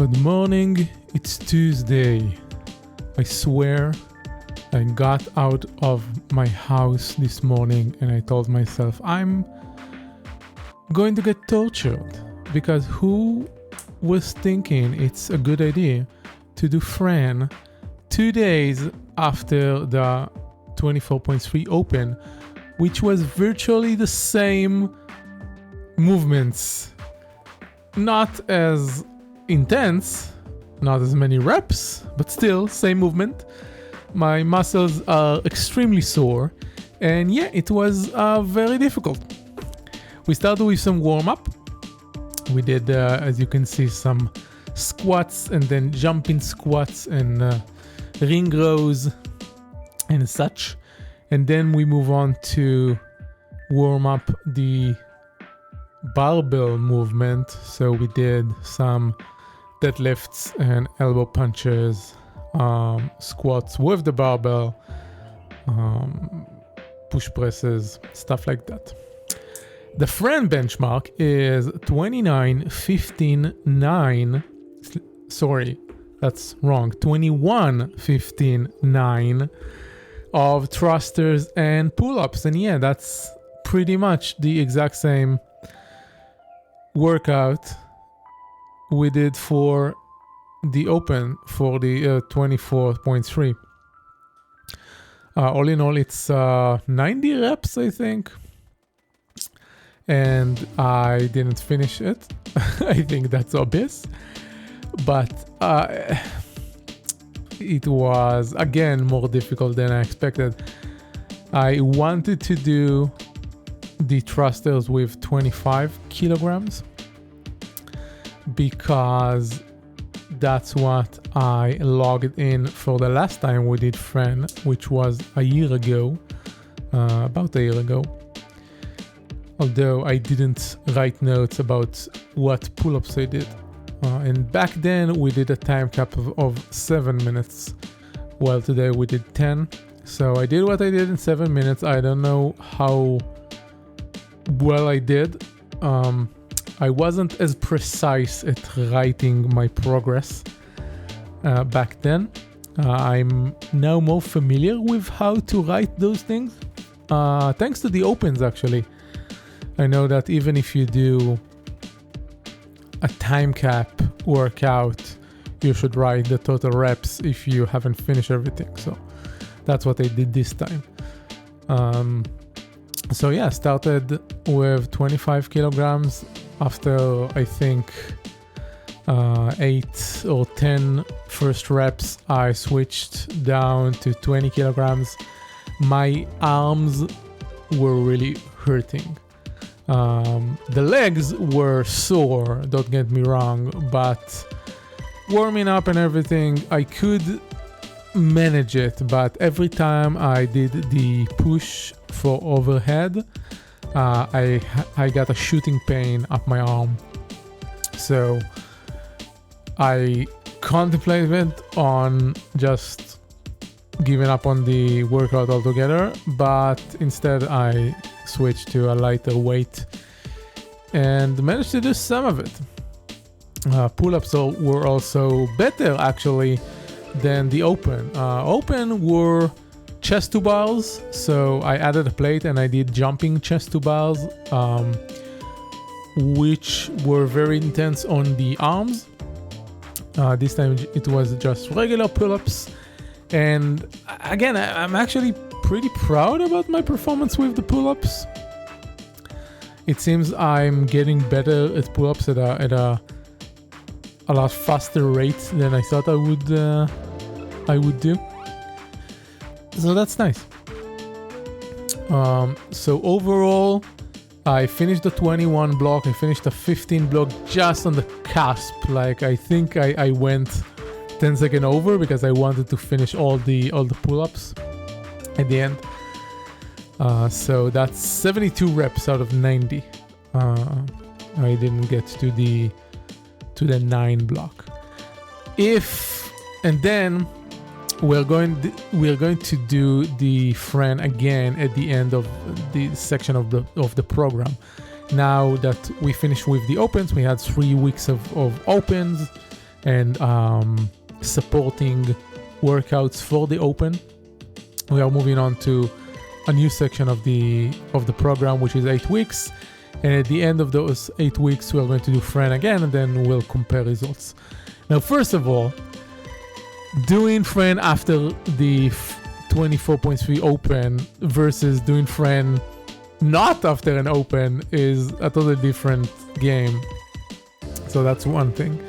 Good morning, it's Tuesday. I swear I got out of my house this morning and I told myself I'm going to get tortured because who was thinking it's a good idea to do Fran 2 days after the 24.3 Open, which was virtually the same movements, not as intense, not as many reps, but still same movement. My muscles are extremely sore, and yeah, it was very difficult. We started with some warm-up. We did, as you can see, some squats and then jumping squats and ring rows and such, and then we move on to warm up the barbell movement. So we did some deadlifts and elbow punches, squats with the barbell, push presses, stuff like that. The Fran benchmark is 21:15.9. Sorry, that's wrong. 21:15.9 of thrusters and pull-ups. And yeah, that's pretty much the exact same workout we did for the Open, for the 24.3. All in all, it's 90 reps, I think. And I didn't finish it. I think that's obvious. But it was, again, more difficult than I expected. I wanted to do the thrusters with 25 kilograms because that's what I logged in for the last time we did Fran, which was a year ago, about a year ago. Although I didn't write notes about what pull-ups I did. And back then we did a time cap of 7 minutes, while today we did 10. So I did what I did in 7 minutes. I don't know how well I did. I wasn't as precise at writing my progress back then. I'm now more familiar with how to write those things, thanks to the Opens actually. I know that even if you do a time cap workout, you should write the total reps if you haven't finished everything. So that's what I did this time. So yeah, started with 25 kilograms. After I think 8 or 10 first reps, I switched down to 20 kilograms. My arms were really hurting. The legs were sore, don't get me wrong, but warming up and everything, I could manage it. But every time I did the push for overhead, I got a shooting pain up my arm. So I contemplated on just giving up on the workout altogether, but instead I switched to a lighter weight and managed to do some of it. Pull-ups were also better actually than the Open. Open were chest to bars, so I added a plate and I did jumping chest to bars, which were very intense on the arms. This time it was just regular pull-ups, and again, I'm actually pretty proud about my performance with the pull-ups. It seems I'm getting better at pull-ups at a lot faster rate than I thought I would do. So that's nice. So overall, I finished the 21 block. I finished the 15 block just on the cusp. Like I think I went 10 seconds over because I wanted to finish all the pull-ups at the end. So that's 72 reps out of 90. I didn't get to the 9 block. And then we're going to do the Fran again at the end of the section of the program. Now that we finished with the Opens, we had 3 weeks of Opens. and supporting workouts for the Open. We are moving on to a new section of the program, which is 8 weeks. And at the end of those 8 weeks, we're going to do Fran again, and then we'll compare results. Now, first of all, doing Fran after the 24.3 Open versus doing Fran not after an Open is a totally different game. So that's one thing.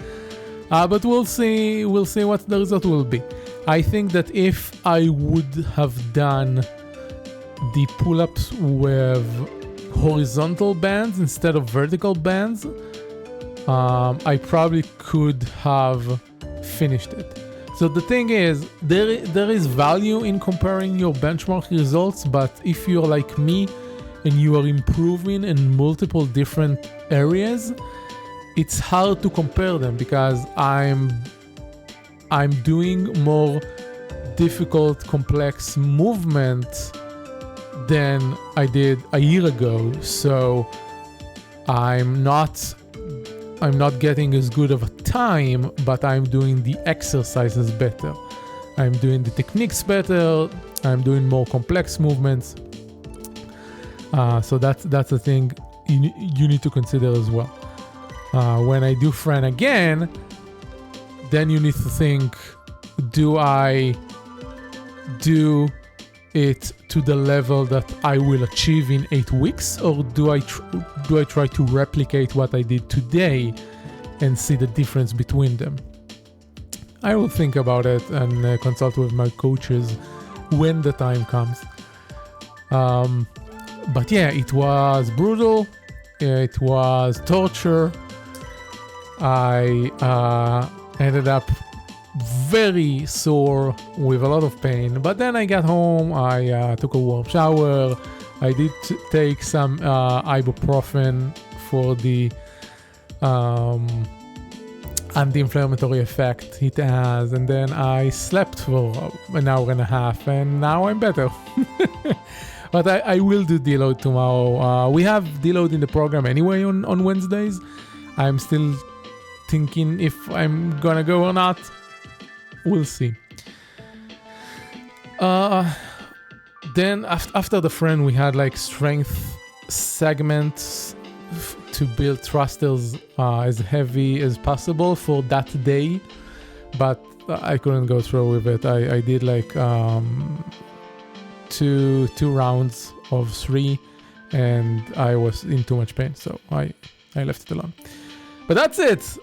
But we'll see what the result will be. I think that if I would have done the pull-ups with horizontal bands instead of vertical bands, I probably could have finished it. So the thing is, there is value in comparing your benchmark results, but if you're like me and you are improving in multiple different areas, it's hard to compare them because I'm doing more difficult, complex movements than I did a year ago. So I'm not getting as good of a time, but I'm doing the exercises better. I'm doing the techniques better. I'm doing more complex movements. So that's a thing you need to consider as well. When I do Fran again, then you need to think, do I do it to the level that I will achieve in 8 weeks, or do I try to replicate what I did today and see the difference between them? I will think about it and consult with my coaches when the time comes. But yeah, it was brutal. It was torture. I ended up very sore with a lot of pain, but then I got home. I took a warm shower. I did take some ibuprofen for the anti-inflammatory effect it has, and then I slept for an hour and a half, and now I'm better. But I will do deload tomorrow. We have deload in the program anyway on Wednesdays. I'm still thinking if I'm gonna go or not. We'll see. Then after the Fran, we had like strength segments to build thrusters as heavy as possible for that day, but I couldn't go through with it. I did like two rounds of 3, and I was in too much pain, so I left it alone. But that's it.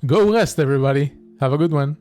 Go rest, everybody. Have a good one.